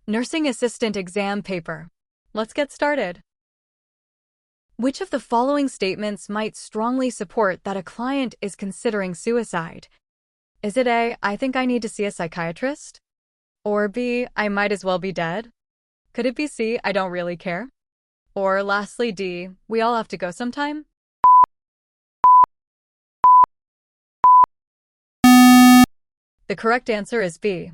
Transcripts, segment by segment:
Nursing assistant exam paper. Let's get started. Which of the following statements might strongly support that a client is considering suicide? Is it A, I think I need to see a psychiatrist? Or B, I might as well be dead? Could it be C, I don't really care? Or lastly D, we all have to go sometime? The correct answer is B.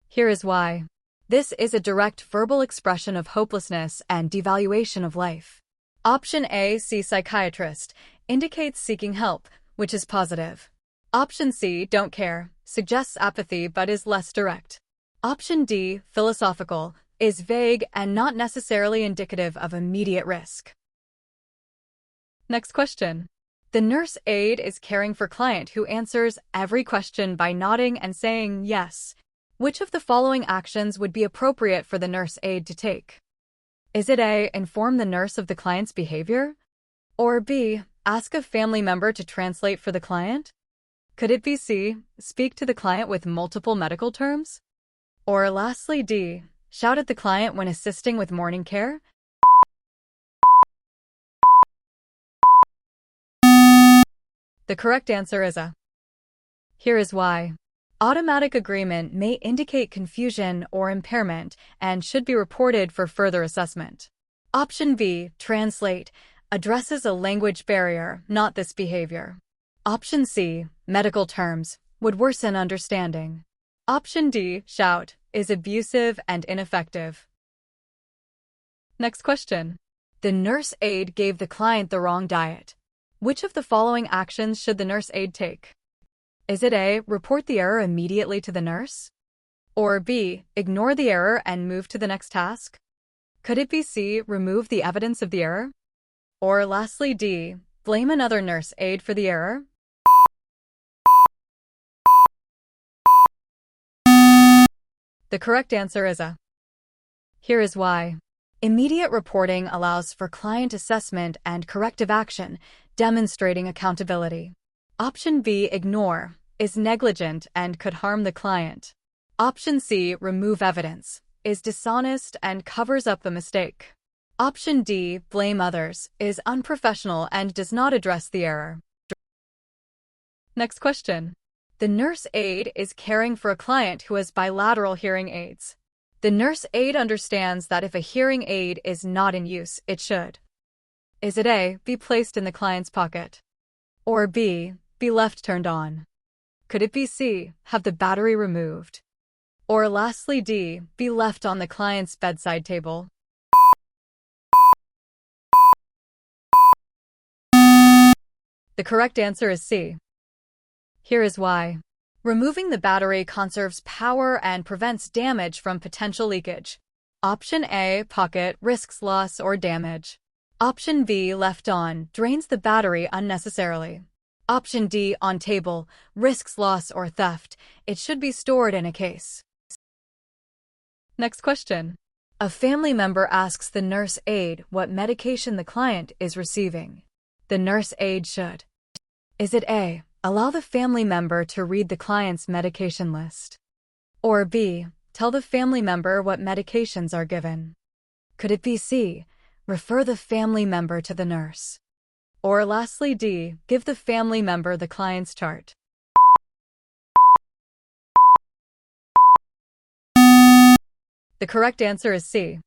Here is why. This is a direct verbal expression of hopelessness and devaluation of life. Option A, see psychiatrist, indicates seeking help, which is positive. Option C, don't care, suggests apathy but is less direct. Option D, philosophical, is vague and not necessarily indicative of immediate risk. Next question. The nurse aide is caring for client who answers every question by nodding and saying yes. Which of the following actions would be appropriate for the nurse aide to take? Is it A, inform the nurse of the client's behavior? Or B, ask a family member to translate for the client? Could it be C, speak to the client with multiple medical terms? Or lastly D, shout at the client when assisting with morning care? The correct answer is A. Here is why. Automatic agreement may indicate confusion or impairment and should be reported for further assessment. Option B, translate, addresses a language barrier, not this behavior. Option C, medical terms, would worsen understanding. Option D, shout, is abusive and ineffective. Next question. The nurse aide gave the client the wrong diet. Which of the following actions should the nurse aide take? Is it A, report the error immediately to the nurse? Or B, ignore the error and move to the next task? Could it be C, remove the evidence of the error? Or lastly D, blame another nurse aide for the error? The correct answer is A. Here is why. Immediate reporting allows for client assessment and corrective action, demonstrating accountability. Option B, ignore, is negligent and could harm the client. Option C, remove evidence, is dishonest and covers up the mistake. Option D, blame others, is unprofessional and does not address the error. Next question. The nurse aide is caring for a client who has bilateral hearing aids. The nurse aide understands that if a hearing aid is not in use, it should. Is it A, be placed in the client's pocket? Or B, be left turned on? Could it be C, have the battery removed? Or lastly D, be left on the client's bedside table? The correct answer is C. Here is why. Removing the battery conserves power and prevents damage from potential leakage. Option A, pocket, risks loss or damage. Option B, left on, drains the battery unnecessarily. Option D, on table, risks loss or theft. It should be stored in a case. Next question. A family member asks the nurse aide what medication the client is receiving. The nurse aide should. Is it A, allow the family member to read the client's medication list? Or B, tell the family member what medications are given? Could it be C, refer the family member to the nurse? Or lastly D, give the family member the client's chart? The correct answer is C.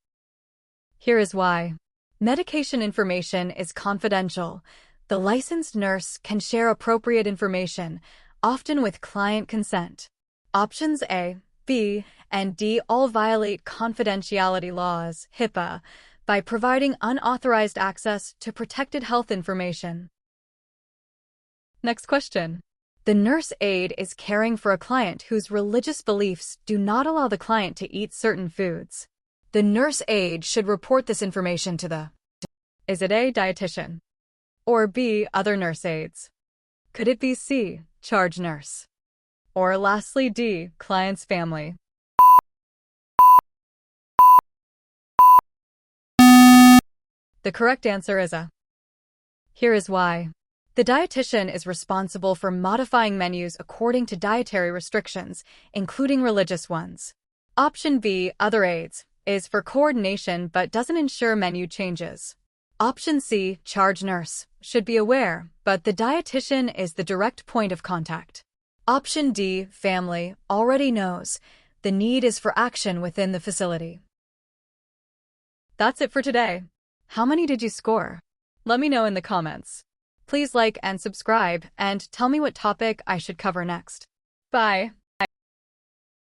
Here is why. Medication information is confidential. The licensed nurse can share appropriate information, often with client consent. Options A, B, and D all violate confidentiality laws, HIPAA, by providing unauthorized access to protected health information. Next question. The nurse aide is caring for a client whose religious beliefs do not allow the client to eat certain foods. The nurse aide should report this information to the. Is it A, dietitian? Or B, other nurse aides? Could it be C, charge nurse? Or lastly D, client's family? The correct answer is A. Here is why. The dietitian is responsible for modifying menus according to dietary restrictions, including religious ones. Option B, other aides, is for coordination but doesn't ensure menu changes. Option C, charge nurse, should be aware, but the dietitian is the direct point of contact. Option D, family, already knows. The need is for action within the facility. That's it for today. How many did you score? Let me know in the comments. Please like and subscribe, and tell me what topic I should cover next. Bye.